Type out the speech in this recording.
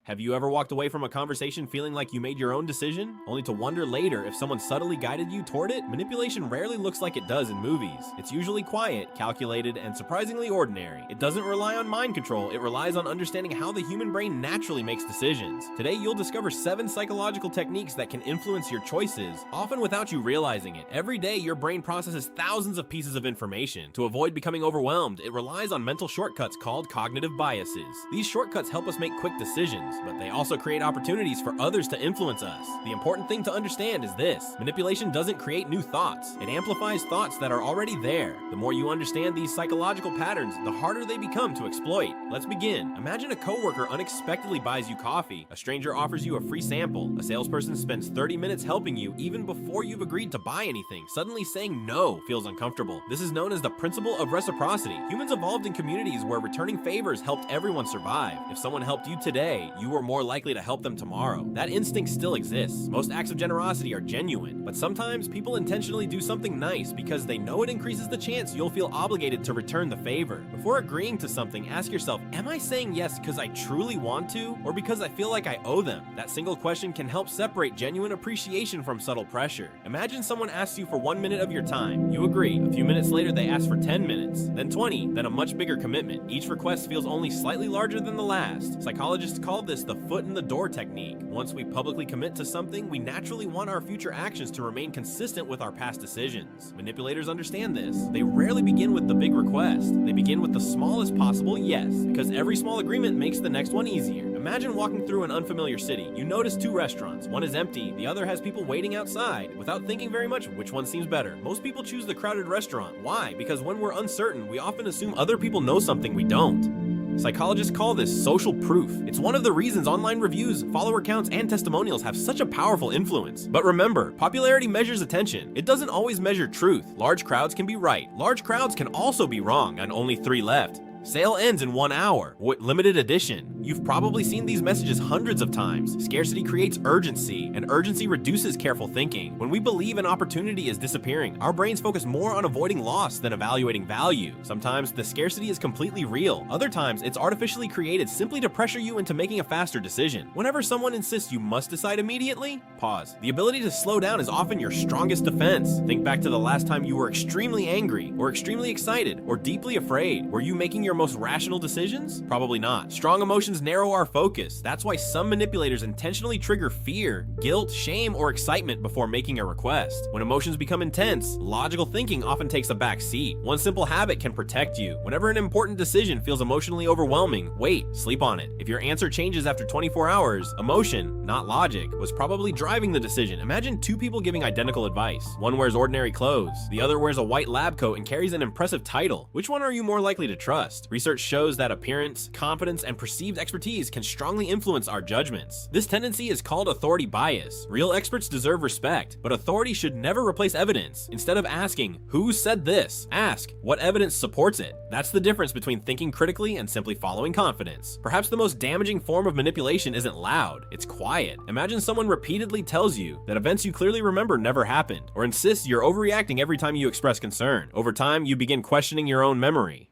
Have you ever walked away from a conversation feeling like you made your own decision, only to wonder later if someone subtly guided you toward it? Manipulation rarely looks like it does in movies. It's usually quiet, calculated, and surprisingly ordinary. It doesn't rely on mind control, it relies on understanding how the human brain naturally makes decisions. Today, you'll discover 7 psychological techniques that can influence your choices, often without you realizing it. Every day, your brain processes thousands of pieces of information. To avoid becoming overwhelmed, it relies on mental shortcuts called cognitive biases. These shortcuts help us make quick decisions, but they also create opportunities for others to influence us. The important thing to understand is this: manipulation doesn't create new thoughts, it amplifies thoughts that are already there. The more you understand these psychological patterns, the harder they become to exploit. Let's begin. Imagine a coworker unexpectedly buys you coffee, a stranger offers you a free sample, a salesperson spends 30 minutes helping you even before you've agreed to buy anything. Suddenly saying no feels uncomfortable. This is known as the principle of reciprocity. Humans evolved in communities where returning favors helped everyone survive. If someone helped you today, you were more likely to help them tomorrow. That instinct still exists. Most acts of generosity are genuine, but sometimes people intentionally do something nice because they know it increases the chance you'll feel obligated to return the favor. Before agreeing to something, ask yourself, am I saying yes because I truly want to, or because I feel like I owe them? That single question can help separate genuine appreciation from subtle pressure. Imagine someone asks you for 1 minute of your time. You agree. A few minutes later, they ask for 10 minutes, then 20, then a much bigger commitment. Each request feels only slightly larger than the last. Psychologists call this the foot in the door technique. Once we publicly commit to something, we naturally want our future actions to remain consistent with our past decisions. Manipulators understand this. They rarely begin with the big request. They begin with the smallest possible yes, because every small agreement makes the next one easier. Imagine walking through an unfamiliar city. You notice 2 restaurants. One is empty, the other has people waiting outside. Without thinking very much, which one seems better? Most people choose the crowded restaurant. Why? Because when we're uncertain, we often assume other people know something we don't. Psychologists call this social proof. It's one of the reasons online reviews, follower counts, and testimonials have such a powerful influence. But remember, popularity measures attention. It doesn't always measure truth. Large crowds can be right. Large crowds can also be wrong, and only 3 left. Sale ends in 1 hour. What limited edition? You've probably seen these messages hundreds of times. Scarcity creates urgency, and urgency reduces careful thinking. When we believe an opportunity is disappearing, our brains focus more on avoiding loss than evaluating value. Sometimes the scarcity is completely real. Other times it's artificially created simply to pressure you into making a faster decision. Whenever someone insists you must decide immediately, pause. The ability to slow down is often your strongest defense. Think back to the last time you were extremely angry, or extremely excited, or deeply afraid. Were you making your most rational decisions? Probably not. Strong emotions narrow our focus. That's why some manipulators intentionally trigger fear, guilt, shame, or excitement before making a request. When emotions become intense, logical thinking often takes a back seat. One simple habit can protect you. Whenever an important decision feels emotionally overwhelming, wait, sleep on it. If your answer changes after 24 hours, emotion, not logic, was probably driving the decision. Imagine 2 people giving identical advice. One wears ordinary clothes, the other wears a white lab coat and carries an impressive title. Which one are you more likely to trust? Research shows that appearance, confidence, and perceived expertise can strongly influence our judgments. This tendency is called authority bias. Real experts deserve respect, but authority should never replace evidence. Instead of asking, who said this? Ask, what evidence supports it? That's the difference between thinking critically and simply following confidence. Perhaps the most damaging form of manipulation isn't loud, it's quiet. Imagine someone repeatedly tells you that events you clearly remember never happened, or insists you're overreacting every time you express concern. Over time, you begin questioning your own memory.